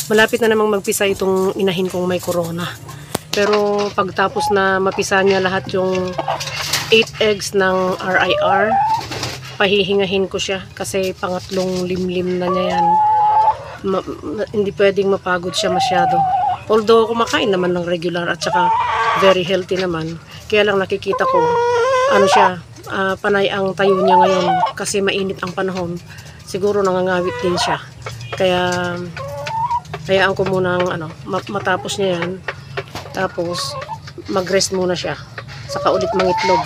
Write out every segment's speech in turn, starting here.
Malapit na namang magpisa itong inahin kong may corona. Pero pagtapos na mapisa niya lahat yung 8 eggs ng RIR, pahihingahin ko siya kasi pangatlong limlim na niya yan. Hindi pwedeng mapagod siya masyado. Although kumakain naman ng regular at saka very healthy naman. Kaya lang nakikita ko, ano siya, panay ang tayo niya ngayon kasi mainit ang panahon. Siguro nangangawit din siya. Kaya hayaan ko muna matapos niya yan. Tapos mag-rest muna siya. Saka ulit mangitlog.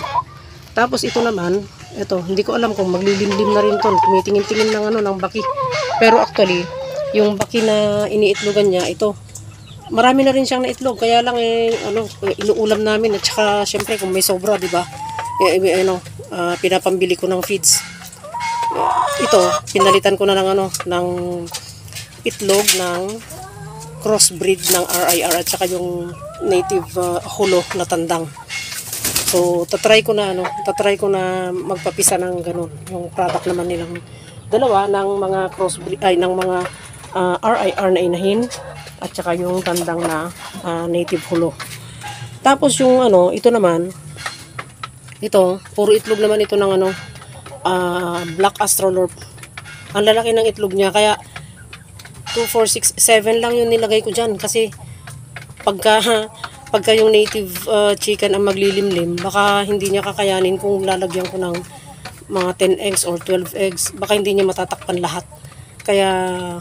Tapos ito naman, hindi ko alam kung maglilimlim na rin to. Tumitingin-tingin ng baki. Pero actually, yung baki na iniitlogan niya, ito. Marami na rin siyang naitlog. Kaya lang inuulam namin. At saka syempre kung may sobra, di ba? Pinapambili ko ng feeds. Ito, pinalitan ko na ng itlog ng crossbreed ng RIR at saka yung native hulo na tandang. So, tatry ko na magpapisa ng ganun. Yung product naman nilang dalawa ng mga crossbreed ng mga RIR na inahin at saka yung tandang na native hulo. Tapos yung ito naman, puro itlog naman ito ng Black Astrolorp. Ang lalaki ng itlog niya, kaya 2, 4, 6, 7 lang yung nilagay ko dyan kasi pagka yung native chicken ang maglilimlim, baka hindi niya kakayanin kung lalagyan ko ng mga 10 eggs or 12 eggs, baka hindi niya matatakpan lahat. Kaya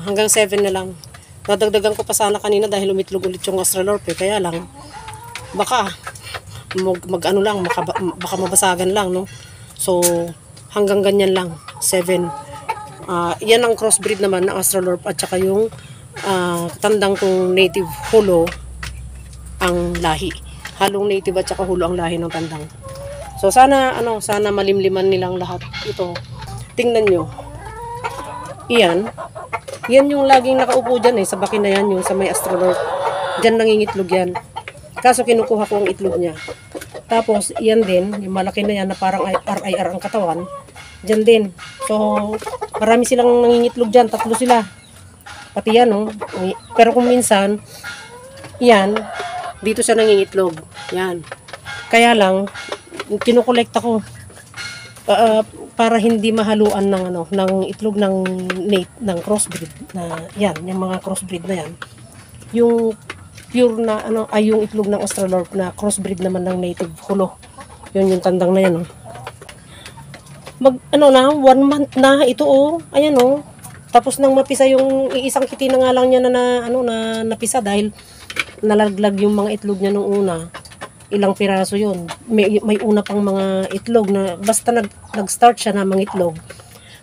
hanggang 7 na lang. Nadagdagan ko pa sana kanina dahil umitlog ulit yung Astrolorp kaya lang baka baka mabasagan lang, no? So hanggang ganyan lang, 7. Yan ang crossbreed naman ng Astrolorp at saka yung tandang kong native hulo ang lahi. Halong native at saka hulo ang lahi ng tandang. So sana malimliman nilang lahat ito. Tingnan nyo. Yan yung laging nakaupo dyan sa baki na yan, yung sa may Astrolorp. Dyan nangingitlog yan. Kaso kinukuha ko ang itlog niya. Tapos yan din, yung malaki na yan na parang RIR ang katawan. Diyan din. So, marami silang nangingitlog dyan. 3 sila. Pati yan, no? Pero kung minsan, yan, dito siya nangingitlog. Yan. Kaya lang, kinukolekta ko para hindi mahaluan ng itlog ng crossbreed na yan, yung mga crossbreed na yan. Yung pure na yung itlog ng Astrolorp na crossbreed naman ng native hulo. Yun yung tandang na yan, no? 1 month na ito, ayan, tapos nang mapisa yung isang kiti na nga lang niya na napisa dahil nalaglag yung mga itlog niya nung una. Ilang piraso yun, may una pang mga itlog na basta nag-start siya na mga itlog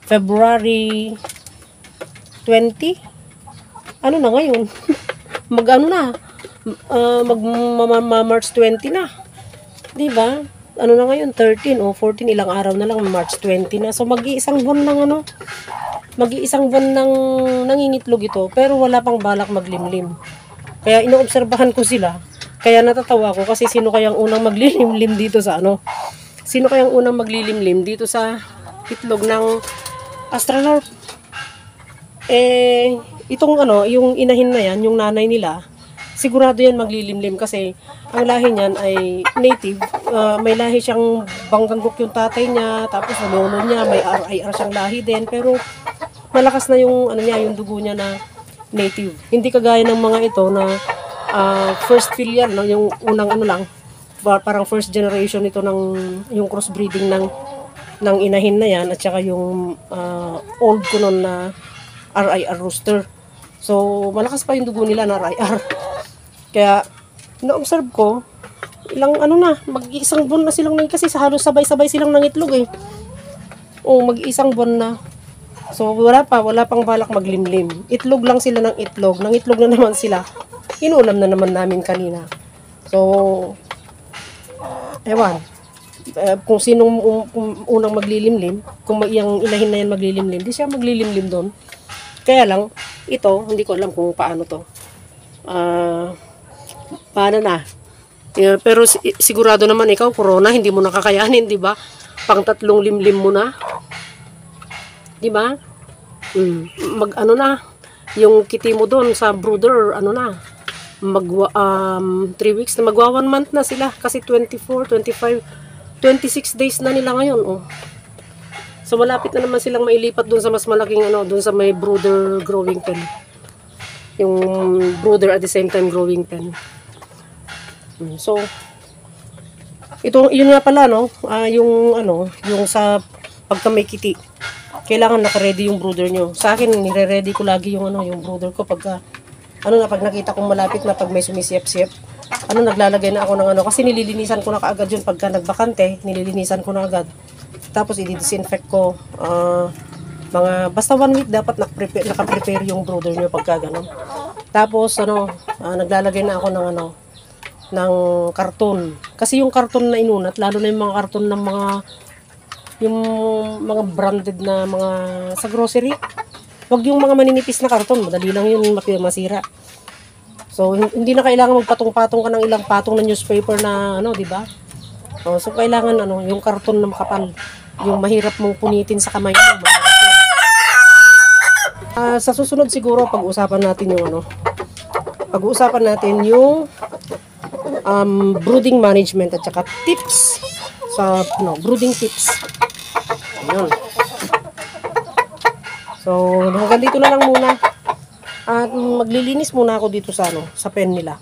February 20 na ngayon March 20 na, di ba? Na ngayon, 13 o 14, ilang araw na lang, March 20 na. So, mag-iisang buwan ng nangingitlog ito, pero wala pang balak maglimlim. Kaya inoobserbahan ko sila. Kaya natatawa ko kasi sino kayang unang maglilimlim dito sa Sino kayang unang maglilimlim dito sa itlog ng Astrolorp? Itong yung inahin na yan, yung nanay nila, sigurado yan maglilimlim kasi ang lahi niyan ay native. May lahi siyang Bangganggok yung tatay niya, tapos lolo niya, may RIR siyang lahi din. Pero malakas na yung yung dugo niya na native. Hindi kagaya ng mga ito na first filial, no? Yung unang parang first generation ito ng yung crossbreeding ng inahin na yan at saka yung old ko nun na RIR rooster. So malakas pa yung dugo nila na RIR. Kaya na-observe ko, mag-iisang buwan na silang kasi halos sabay-sabay silang nangitlog mag-iisang buwan na. So wala pang balak maglimlim. Itlog lang sila ng itlog. Nangitlog na naman sila. Inuulam na naman namin kanina. So ewan. Kung sinong unang maglilimlim, kung yung inahin na yan maglilimlim, di siya maglilimlim doon. Kaya lang, ito, hindi ko alam kung paano to. Paano na? Pero sigurado naman ikaw, corona, hindi mo nakakayanin, di ba? Pang 3 limlim mo na. Di ba? yung kitty mo doon sa brooder, ano na, 3 weeks na, magwa 1 month na sila kasi 24, 25, 26 days na nila ngayon. Oh. So malapit na naman silang mailipat doon sa mas malaking ano, doon sa may brooder growing pen. Yung brooder at the same time growing pen. So ito, yun nga pala, no, yung ano, yung sa pagka may kitty, kailangan naka-ready yung brooder nyo. Sa akin, nire-ready ko lagi yung ano, yung brooder ko pagka ano na, pag nakita kong malapit na, pag may sumisiyap-siyap, ano, naglalagay na ako ng ano, kasi nililinisan ko na kaagad yun pagka nagbakante, nililinisan ko na agad. Tapos i-disinfect ko, mga basta 1 week dapat naka-prepare yung brooder nyo pagka gano'n. Tapos ano, naglalagay na ako ng ano, ng karton. Kasi yung karton na inunat, lalo na yung mga karton ng yung mga branded na mga sa grocery, wag yung mga maninipis na karton, madali lang yun masira. So hindi na kailangan magpatong-patong ka ng ilang patong na newspaper na ano, di ba? So kailangan ano, yung karton na makapal, yung mahirap mong punitin sa kamay mo. Sa susunod siguro pag-uusapan natin yung ano, pag-uusapan natin yung brooding management at saka tips sa brooding tips. Ayun. So hanggang dito na lang muna. At maglilinis muna ako dito sa ano, sa pen nila.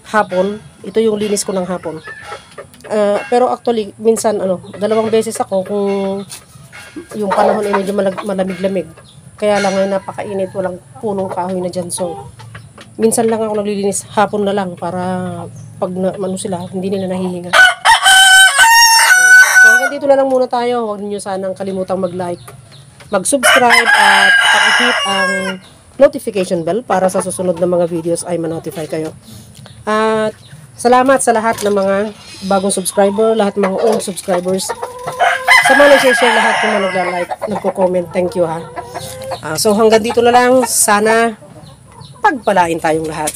Hapon, ito yung linis ko ng hapon. Pero actually minsan ano, 2 beses ako kung yung panahon ay medyo malamig-lamig. Kaya lang ngayon napakainit, walang punong kahoy na dyan. So minsan lang ako naglilinis, hapon na lang para pag ano sila, hindi nila nahihinga. So hanggang dito na lang muna tayo. Huwag niyo sanang kalimutang mag-like, mag-subscribe at pakihit ang notification bell para sa susunod na mga videos ay ma-notify kayo. At salamat sa lahat ng mga bagong subscriber, lahat ng mga old subscribers. Sa mga nag-share, lahat ng mga nagla-like, nagko-comment. Thank you ha. So hanggang dito na lang. Sana pagpalain tayong lahat.